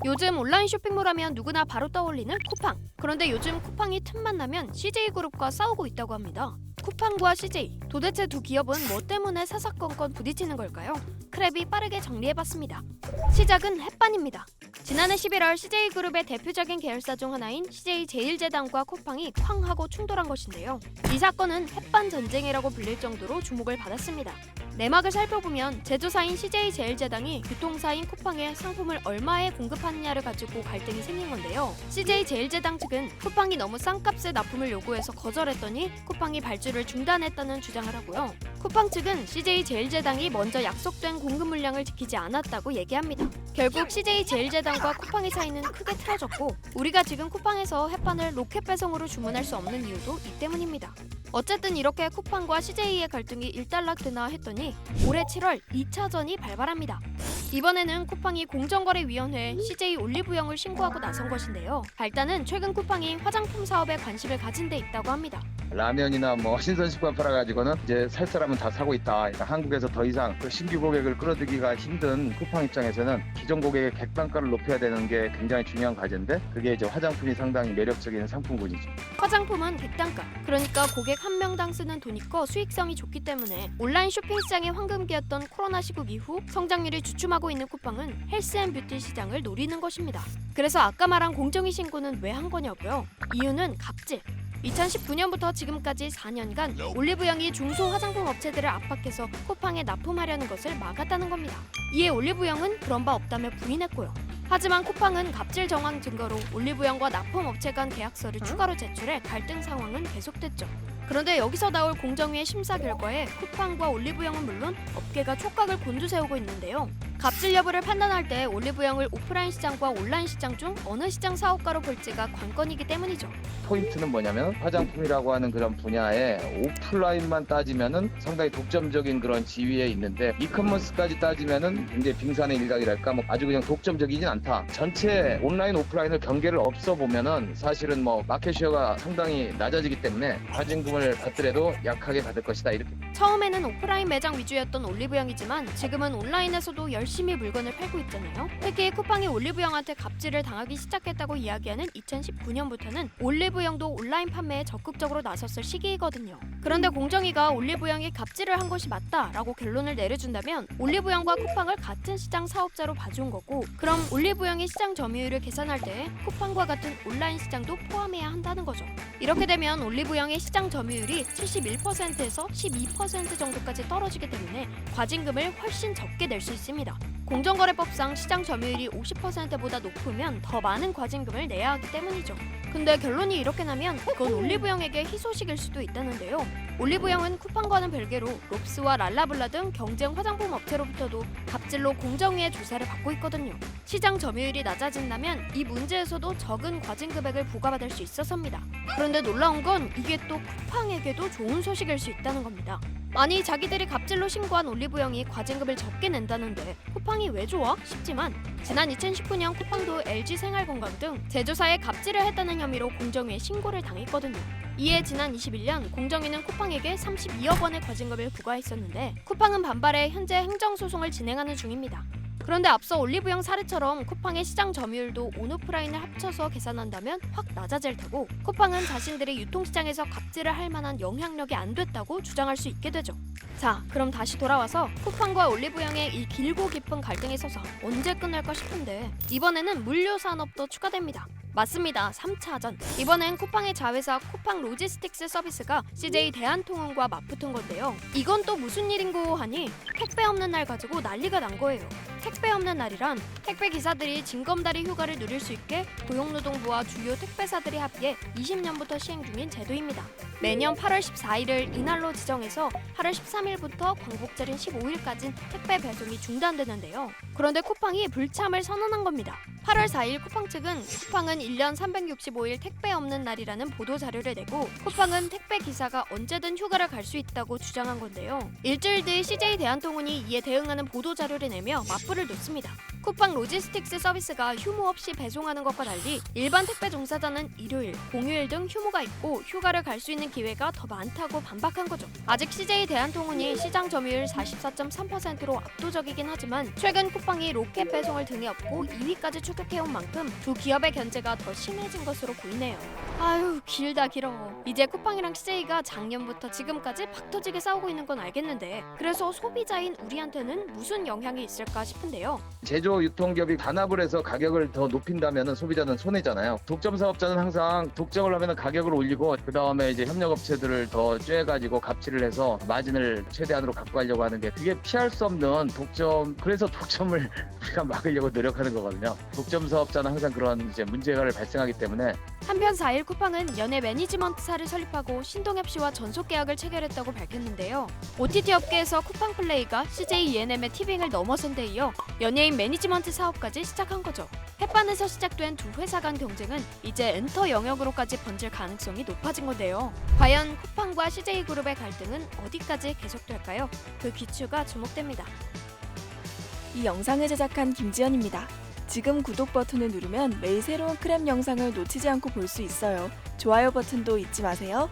요즘 온라인 쇼핑몰 하면 누구나 바로 떠올리는 쿠팡. 그런데 요즘 쿠팡이 틈만 나면 CJ그룹과 싸우고 있다고 합니다. 쿠팡과 CJ, 도대체 두 기업은 뭐 때문에 사사건건 부딪히는 걸까요? 크랩이 빠르게 정리해봤습니다. 시작은 햇반입니다. 지난해 11월 CJ그룹의 대표적인 계열사 중 하나인 CJ제일제당과 쿠팡이 쾅 하고 충돌한 것인데요. 이 사건은 햇반 전쟁이라고 불릴 정도로 주목을 받았습니다. 내막을 살펴보면 제조사인 CJ제일제당이 유통사인 쿠팡에 상품을 얼마에 공급하느냐를 가지고 갈등이 생긴 건데요. CJ제일제당 측은 쿠팡이 너무 싼 값에 납품을 요구해서 거절했더니 쿠팡이 발주를 중단했다는 주장을 하고요. 쿠팡 측은 CJ제일제당이 먼저 약속된 공급 물량을 지키지 않았다고 얘기합니다. 결국 CJ제일제당과 쿠팡의 사이는 크게 틀어졌고 우리가 지금 쿠팡에서 햇반을 로켓 배송으로 주문할 수 없는 이유도 이 때문입니다. 어쨌든 이렇게 쿠팡과 CJ의 갈등이 일단락되나 했더니 올해 7월 2차전이 발발합니다. 이번에는 쿠팡이 공정거래위원회에 CJ 올리브영을 신고하고 나선 것인데요. 발단은 최근 쿠팡이 화장품 사업에 관심을 가진 데 있다고 합니다. 라면이나 뭐 신선식품 팔아가지고는 이제 살 사람은 다 사고 있다. 그러니까 한국에서 더 이상 그 신규 고객을 끌어들이기가 힘든 쿠팡 입장에서는 기존 고객의 객단가를 높여야 되는 게 굉장히 중요한 과제인데 그게 이제 화장품이 상당히 매력적인 상품군이죠. 화장품은 객단가, 그러니까 고객 한 명당 쓰는 돈이 커 수익성이 좋기 때문에 온라인 쇼핑 시장의 황금기였던 코로나 시국 이후 성장률이 주춤하고 있는 쿠팡은 헬스앤뷰티 시장을 노리는 것입니다. 그래서 아까 말한 공정위 신고는 왜 한 거냐고요? 이유는 갑질. 2019년부터 지금까지 4년간 올리브영이 중소화장품 업체들을 압박해서 쿠팡에 납품하려는 것을 막았다는 겁니다. 이에 올리브영은 그런 바 없다며 부인했고요. 하지만 쿠팡은 갑질 정황 증거로 올리브영과 납품업체 간 계약서를 추가로 제출해 갈등 상황은 계속됐죠. 그런데 여기서 나올 공정위의 심사 결과에 쿠팡과 올리브영은 물론 업계가 촉각을 곤두세우고 있는데요. 갑질 여부를 판단할 때 올리브영을 오프라인 시장과 온라인 시장 중 어느 시장 사업가로 볼지가 관건이기 때문이죠. 포인트는 뭐냐면 화장품이라고 하는 그런 분야에 오프라인만 따지면은 상당히 독점적인 그런 지위에 있는데 이커머스까지 따지면은 굉장히 빙산의 일각이랄까 뭐 아주 그냥 독점적이진 않다. 전체 온라인 오프라인을 경계를 없어 보면은 사실은 뭐 마켓쉐어가 상당히 낮아지기 때문에 과징금을 받더라도 약하게 받을 것이다 이렇게. 처음에는 오프라인 매장 위주였던 올리브영이지만 지금은 온라인에서도 열심히 물건을 팔고 있잖아요. 특히 쿠팡이 올리브영한테 갑질을 당하기 시작했다고 이야기하는 2019년부터는 올리브영도 온라인 판매에 적극적으로 나섰을 시기이거든요. 그런데 공정위가 올리브영이 갑질을 한 것이 맞다라고 결론을 내려준다면 올리브영과 쿠팡을 같은 시장 사업자로 봐준 거고 그럼 올리브영이 시장 점유율을 계산할 때 쿠팡과 같은 온라인 시장도 포함해야 한다는 거죠. 이렇게 되면 올리브영의 시장 점유율이 71%에서 12% 정도까지 떨어지기 때문에 과징금을 훨씬 적게 낼 수 있습니다. 공정거래법상 시장 점유율이 50%보다 높으면 더 많은 과징금을 내야 하기 때문이죠. 근데 결론이 이렇게 나면 그건 올리브영에게 희소식일 수도 있다는데요. 올리브영은 쿠팡과는 별개로 롭스와 랄라블라 등 경쟁 화장품 업체로부터도 갑질로 공정위의 조사를 받고 있거든요. 시장 점유율이 낮아진다면 이 문제에서도 적은 과징 금액을 부과받을 수 있어서입니다. 그런데 놀라운 건 이게 또 쿠팡에게도 좋은 소식일 수 있다는 겁니다. 아니 자기들이 갑질로 신고한 올리브영이 과징금을 적게 낸다는데 쿠팡이 왜 좋아? 싶지만 지난 2019년 쿠팡도 LG생활건강 등 제조사에 갑질을 했다는 혐의로 공정위에 신고를 당했거든요. 이에 지난 21년 공정위는 쿠팡에게 32억 원의 과징금을 부과했었는데 쿠팡은 반발해 현재 행정소송을 진행하는 중입니다. 그런데 앞서 올리브영 사례처럼 쿠팡의 시장 점유율도 온오프라인을 합쳐서 계산한다면 확 낮아질 테고 쿠팡은 자신들이 유통시장에서 갑질을 할 만한 영향력이 안 됐다고 주장할 수 있게 되죠. 자, 그럼 다시 돌아와서 쿠팡과 올리브영의 이 길고 깊은 갈등에 서서 언제 끝날까 싶은데 이번에는 물류산업도 추가됩니다. 맞습니다. 3차전. 이번엔 쿠팡의 자회사 쿠팡 로지스틱스 서비스가 CJ 대한통운과 맞붙은 건데요. 이건 또 무슨 일인고 하니 택배 없는 날 가지고 난리가 난 거예요. 택배 없는 날이란 택배 기사들이 징검다리 휴가를 누릴 수 있게 고용노동부와 주요 택배사들이 합의해 20년부터 시행 중인 제도입니다. 매년 8월 14일을 이날로 지정해서 8월 13일부터 광복절인 15일까지 택배 배송이 중단되는데요. 그런데 쿠팡이 불참을 선언한 겁니다. 8월 4일 쿠팡 측은 쿠팡은 1년 365일 택배 없는 날이라는 보도자료를 내고 쿠팡은 택배 기사가 언제든 휴가를 갈 수 있다고 주장한 건데요. 일주일 뒤 CJ 대한통운이 이에 대응하는 보도자료를 내며 맞불을 놓습니다. 쿠팡 로지스틱스 서비스가 휴무 없이 배송하는 것과 달리 일반 택배 종사자는 일요일, 공휴일 등 휴무가 있고 휴가를 갈 수 있는 기회가 더 많다고 반박한 거죠. 아직 CJ 대한통운이 시장 점유율 44.3%로 압도적이긴 하지만 최근 쿠팡이 로켓 배송을 등에 업고 2위까지 추격해온 만큼 두 기업의 견제가 더 심해진 것으로 보이네요. 아유, 길다 길어. 이제 쿠팡이랑 CJ가 작년부터 지금까지 박터지게 싸우고 있는 건 알겠는데 그래서 소비자인 우리한테는 무슨 영향이 있을까 싶은데요. 제조 유통기업이 단합을 해서 가격을 더 높인다면 소비자는 손해잖아요. 독점 사업자는 항상 독점을 하면 가격을 올리고 그 다음에 이제 협력업체들을 더 쬐가지고 갑질을 해서 마진을 최대한으로 갖고 가려고 하는데 그게 피할 수 없는 독점, 그래서 독점을 우리가 막으려고 노력하는 거거든요. 독점 사업자는 항상 그런 이제 문제가 발생하기 때문에. 한편 4일 쿠팡은 연예 매니지먼트사를 설립하고 신동엽 씨와 전속 계약을 체결했다고 밝혔는데요. OTT 업계에서 쿠팡 플레이가 CJ ENM의 티빙을 넘어선 데 이어 연예인 매니지먼트 사업까지 시작한 거죠. 햇반에서 시작된 두 회사 간 경쟁은 이제 엔터 영역으로까지 번질 가능성이 높아진 건데요. 과연 쿠팡과 CJ그룹의 갈등은 어디까지 계속될까요? 그 귀추가 주목됩니다. 이 영상을 제작한 김지연입니다. 지금 구독 버튼을 누르면 매일 새로운 크랩 영상을 놓치지 않고 볼 수 있어요. 좋아요 버튼도 잊지 마세요.